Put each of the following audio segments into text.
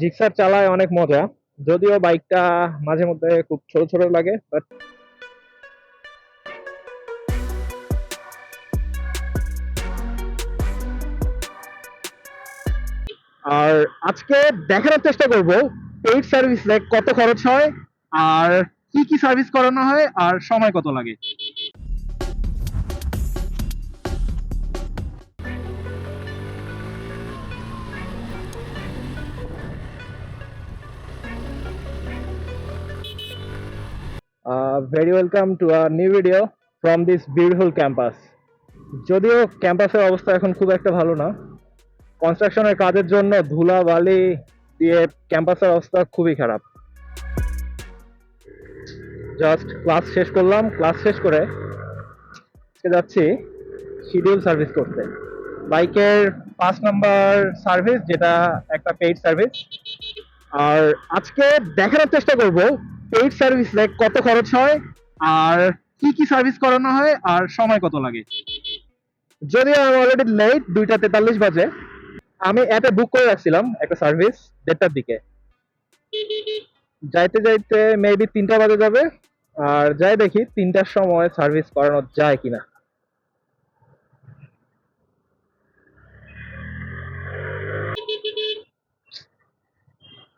Gixxer চালায় অনেক মজা। যদিও বাইকটা মাঝে মধ্যে খুব ছোট ছোট লাগে, বাট আর আজকে দেখানোর চেষ্টা করব পেইড সার্ভিসে কত খরচ হয়, আর কি কি সার্ভিস করানো হয়, আর সময় কত লাগে। Very welcome to a new video from this beautiful campus. যদিও ক্যাম্পাসের অবস্থা এখন খুব একটা ভালো না, কনস্ট্রাকশনের কাজের জন্য ধুলা বালি দিয়ে ক্যাম্পাসের অবস্থা খুবই খারাপ। জাস্ট ক্লাস শেষ করলাম, ক্লাস শেষ করে আজকে যাচ্ছি শিডিউল সার্ভিস করতে, বাইকের 5 নাম্বার সার্ভিস, যেটা একটা পেইড সার্ভিস। আর আজকে দেখানোর চেষ্টা করব পেইড সার্ভিসে কত খরচ হয়, আর কি কি সার্ভিস করানো হয়, আর সময় কত লাগে। যদিও আমি অলরেডি লেট, 2টা 43 বাজে। আমি অ্যাপে বুক করে রাখছিলাম একটা সার্ভিস 1:30টার দিকে। যাইতে যাইতে মেবি 3টা বাজে যাবে, আর যাই দেখি 3টার সময় সার্ভিস করানো যায় কিনা।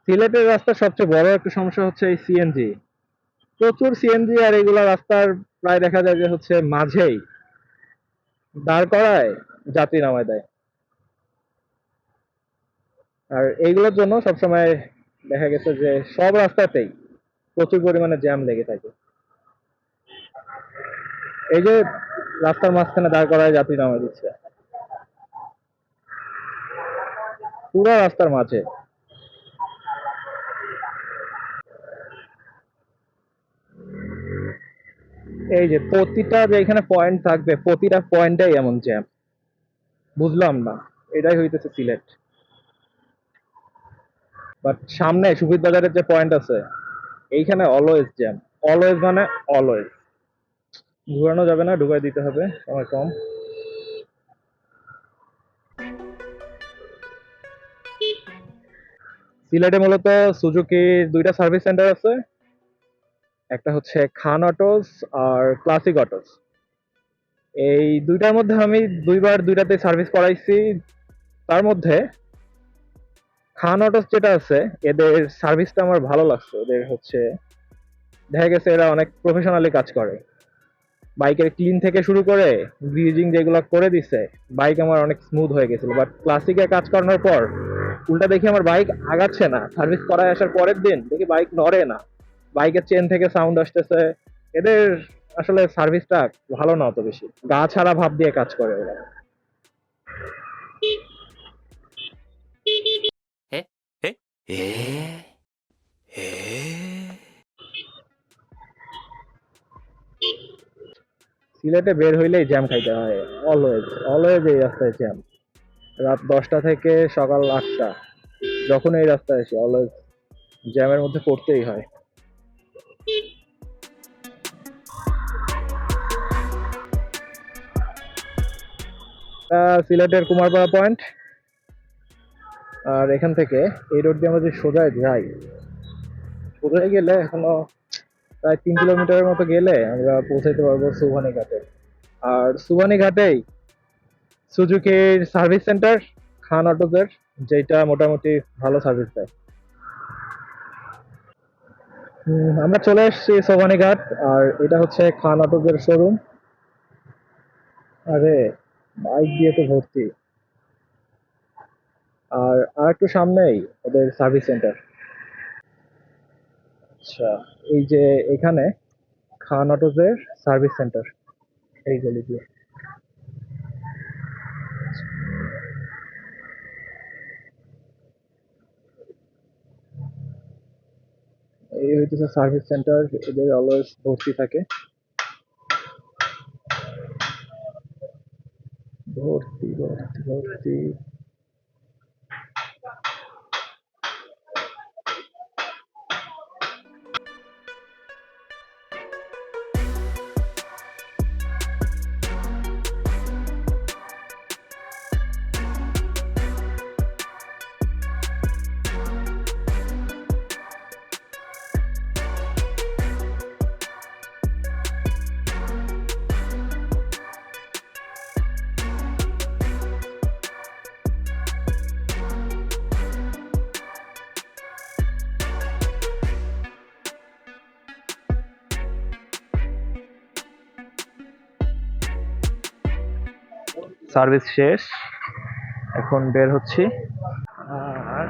সিলেটের রাস্তার সবচেয়ে বড় একটা সমস্যা হচ্ছে এই সিএনজি। প্রচুর সিএনজি, আর এগুলা রাস্তার প্রায় দেখা যায় যে হচ্ছে মাঝেই দাঁড় করায় যাত্রী নামায় দেয়। আর এইগুলোর জন্য সবসময় দেখা গেছে যে সব রাস্তাতেই প্রচুর পরিমাণে জ্যাম লেগে থাকে। এই যে রাস্তার মাঝখানে দাঁড় করায় যাত্রী নামায় দিচ্ছে পুরো রাস্তার মাঝে। এই যে প্রতিটা যে এখানে পয়েন্ট থাকবে, প্রতিটা পয়েন্টটাই এমন জ্যাম, বুঝলাম না। এটাই হইতেছে সিলেট। বাট সামনে সুবিধ বাজারের যে পয়েন্ট আছে, এইখানে অলওয়েজ জ্যাম। অলওয়েজ মানে অলওয়েজ। ঘুরানো যাবে না, ঢুকাই দিতে হবে, সময় কম। সিলেটে মূলত সুজুকির 2টা সার্ভিস সেন্টার আছে, একটা হচ্ছে খান অটোস আর ক্লাসিক অটোস। এই দুইটার মধ্যে আমি 2বার 2টাতে সার্ভিস করাইছি। তার মধ্যে খান অটোস যেটা আছে, এদের সার্ভিসটা আমার ভালো লাগছে। এদের হচ্ছে দেখা গেছে এরা অনেক প্রফেশনালি কাজ করে, বাইকের ক্লিন থেকে শুরু করে গ্রিজিং যেগুলো করে দিছে, বাইক আমার অনেক স্মুথ হয়ে গেছিল। বাট ক্লাসিকে কাজ করানোর পর উল্টা দেখি আমার বাইক আগাচ্ছে না। সার্ভিস করায় আসার পরের দিন দেখি বাইক নড়ে না, বাইকের চেন থেকে সাউন্ড আসতেছে। এদের আসলে সার্ভিসটা ভালো না অত বেশি, গা ছাড়া ভাব দিয়ে কাজ করে ওরা।ええসিলেটে বের হইলেই জ্যাম খাইতে হয়, অলওয়েজ অলওয়েজ এই রাস্তায় জ্যাম। রাত 10টা থেকে সকাল 8টা, যখন এই রাস্তায় আসি অলওয়েজ জ্যামের মধ্যে পড়তেই হয়। সিলেটের কুমারপাড়া পয়েন্ট। আর এখান থেকে এই রোড দিয়ে আমরা যদি সোজায় যাই, সোজায় গেলে এখনো প্রায় 3 কিলোমিটারের মতো গেলে আমরা পৌঁছাইতে পারবো সুবহানি ঘাটে। আর সুবহানি ঘাটেই সুজুকির সার্ভিস সেন্টার খান অটোজের, যেটা মোটামুটি ভালো সার্ভিস দেয়। আমরা চলে এসেছি সোবহানি ঘাট, আর এটা হচ্ছে খান অটোজের শোরুম। আরে বাইক দিয়ে তো ভর্তি। আর একটু সামনেই ওদের সার্ভিস সেন্টার। আচ্ছা, এই যে এখানে খান অটোজের সার্ভিস সেন্টার, এই গলি দিয়ে। এই হইতেছে সার্ভিস সেন্টার, এদের অলওয়েজ ভর্তি থাকে, ভর্তি ভর্তি ভর্তি। সার্ভিস শেষ, এখন বের হচ্ছি। আর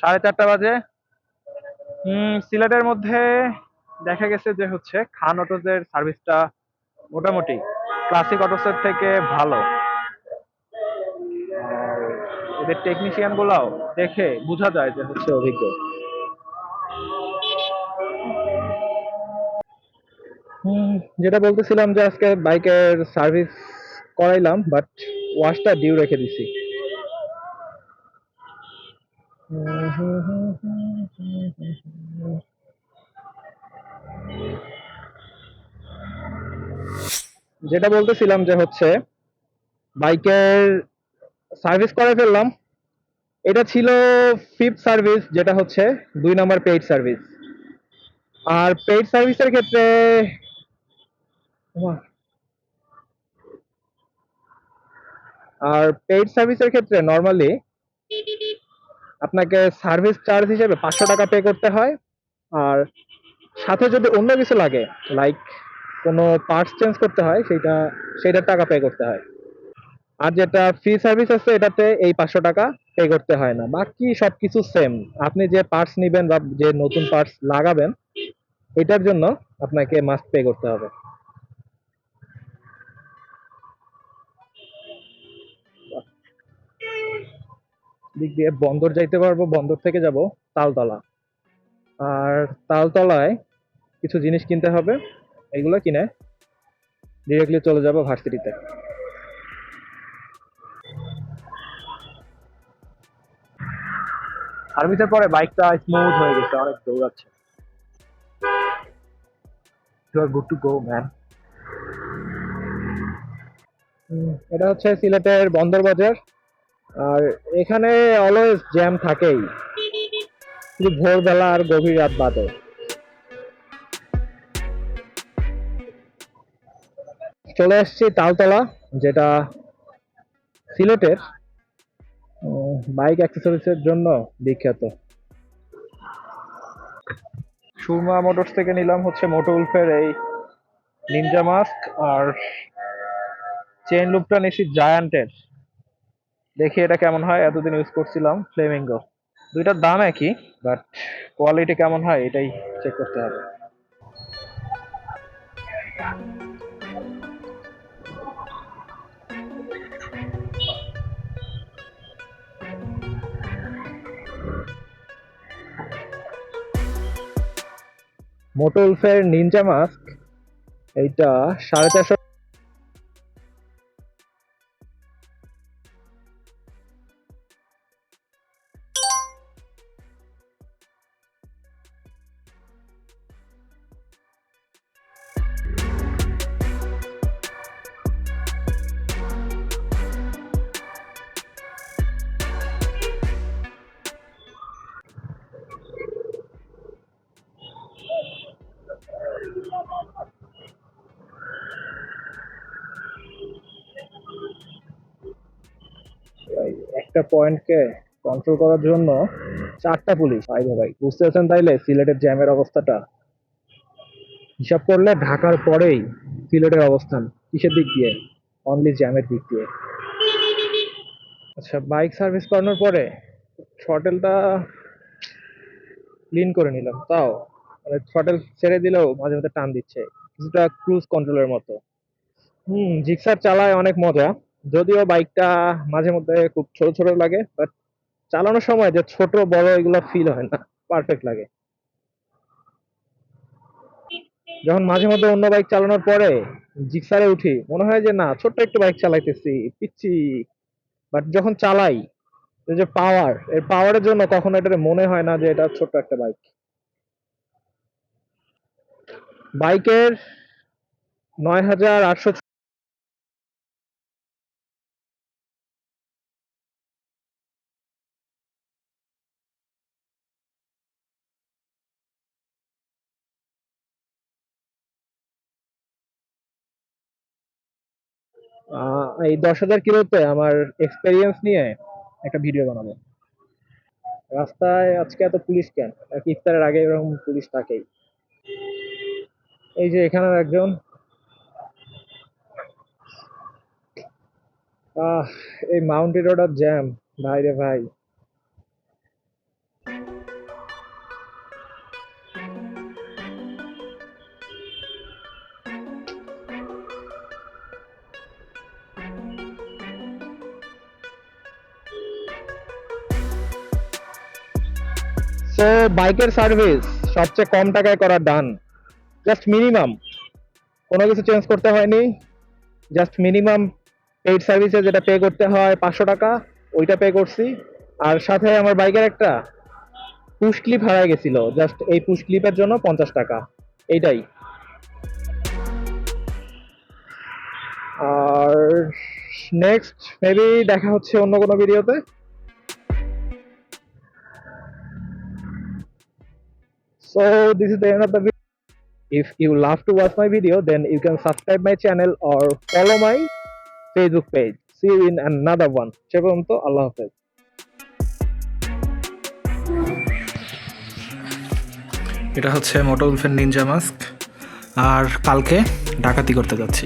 4:30 বাজে। সিলেটের মধ্যে দেখা গেছে যে হচ্ছে খান অটোজের সার্ভিসটা মোটামুটি ক্লাসিক অটোসের থেকে ভালো। আর এদের টেকনিশিয়ান গুলাও দেখে বোঝা যায় যে হচ্ছে অভিজ্ঞ। যেটা বলতেছিলাম যে আজকে বাইকের সার্ভিস করাইলাম, বাট ওয়াশটা ডিউ রেখে দিছি। যেটা বলতেছিলাম যে হচ্ছে বাইকের সার্ভিস করে ফেললাম। এটা ছিল ফিফথ সার্ভিস, যেটা হচ্ছে 2 নম্বর পেইড সার্ভিস। আর পেইড সার্ভিসের ক্ষেত্রে নর্মালি আপনাকে সার্ভিস চার্জ হিসেবে 500 টাকা পে করতে হয়। আর সাথে যদি অন্য কিছু লাগে, লাইক কোনো পার্টস চেঞ্জ করতে হয়, সেইটার টাকা পে করতে হয়। আর যেটা ফ্রি সার্ভিস আছে এটাতে এই 500 টাকা পে করতে হয় না, বাকি সবকিছু সেম। আপনি যে পার্টস নিবেন বা যে নতুন পার্টস লাগাবেন এটার জন্য আপনাকে মাস্ট পে করতে হবে। দিক দিয়ে বন্দর যাইতে পারবো, বন্দর থেকে যাব তালতলা। আর তালতলায় কিছু জিনিস কিনতে হবে, এগুলো কিনে ডিরেক্টলি চলে যাব ভার্সিটিতে। সার্ভিসের পরে বাইকটা স্মুথ হয়ে গেছে, অনেক দৌড়াচ্ছে। You are good to go man. এটা হচ্ছে সিলেটের বন্দর বাজার। আর এখানে অলওয়েজ জ্যাম থাকেই, শুধু ভোরবেলা আর গভীর রাত বাদে। চলে আসছি তালতলা, যেটা সিলেটের বাইক অ্যাক্সেসরিজের জন্য বিখ্যাত। সুরমা মোটরস থেকে নিলাম হচ্ছে মোটো উলফের এই নিনজা মাস্ক, আর চেইন লুপটা নিছি জায়ান্টের। দেখি এটা কেমন হয়, এতদিন ইউজ করছিলাম ফ্লেমিঙ্গো। দুইটার দাম একই, বাট কোয়ালিটি কেমন হয় এটাই চেক করতে হবে। মোটো উলফের নিনজা মাস্ক এইটা 450। একটা পয়েন্টকে কন্ট্রোল করার জন্য 4টা পুলিশ, ভাই ভাই বুঝতে পারছেন তাইলে সিলেটের জ্যামের অবস্থাটা। হিসাব করলে ঢাকার পরেই সিলেটের অবস্থান কিসের দিক দিয়ে, অনলি জ্যামের দিক দিয়ে। আচ্ছা, বাইক সার্ভিস করানোর পরে থ্রটেলটা ক্লিন করে নিলাম, তাও মানে থ্রটেল ছেড়ে দিলেও মাঝে মাঝে টান দিচ্ছে, কিছুটা ক্রুজ কন্ট্রোলের মতো। জিক্সার চালায় অনেক মজা, যদিও বাইকটা মাঝে মধ্যে খুব ছোট ছোট লাগে, বাট চালানোর সময় যে ছোট বড় এগুলো ফিল হয় না, পারফেক্ট লাগে। যখন মাঝে মধ্যে অন্য বাইক চালানোর পরে জিক্সারে উঠি, মনে হয় যে না ছোট্ট একটু বাইক চালাইতেছি, পিচ্ছি। বাট যখন চালাই, এই যে পাওয়ার, এর পাওয়ারের জন্য কখনো এটা মনে হয় না যে এটা ছোট্ট একটা বাইক। বাইকের 9,800। এই 10,000 কিলোতে আমার এক্সপেরিয়েন্স নিয়ে একটা ভিডিও বানাবো। রাস্তায় আজকে এত পুলিশ কেন, নাকি ইফতারের আগে এরকম পুলিশ থাকেই? এই যে এখানেও একজন। এই মাউন্টেন রোড জ্যাম, ভাই রে ভাই। সো বাইকের সার্ভিস সবচেয়ে কম টাকায় করা ডান, জাস্ট মিনিমাম, কোনো কিছু চেঞ্জ করতে হয়নি। জাস্ট মিনিমাম পেইড সার্ভিসে যেটা পে করতে হয় 500 টাকা, ওইটা পে করছি। আর সাথে আমার বাইকের একটা পুশ ক্লিপ হারায় গেছিল, জাস্ট এই পুশ ক্লিপের জন্য 50 টাকা, এইটাই। আর নেক্সট মেবি দেখা হচ্ছে অন্য কোনো ভিডিওতে। So this is the end of the video. If you love to watch my video, then you can subscribe my channel or follow my Facebook page. See you in another one. সে পর্যন্ত আল্লাহ হাফেজ। এটা হচ্ছে মোটো উলফের Ninja mask, আর কালকে ডাকাতি করতে যাচ্ছি।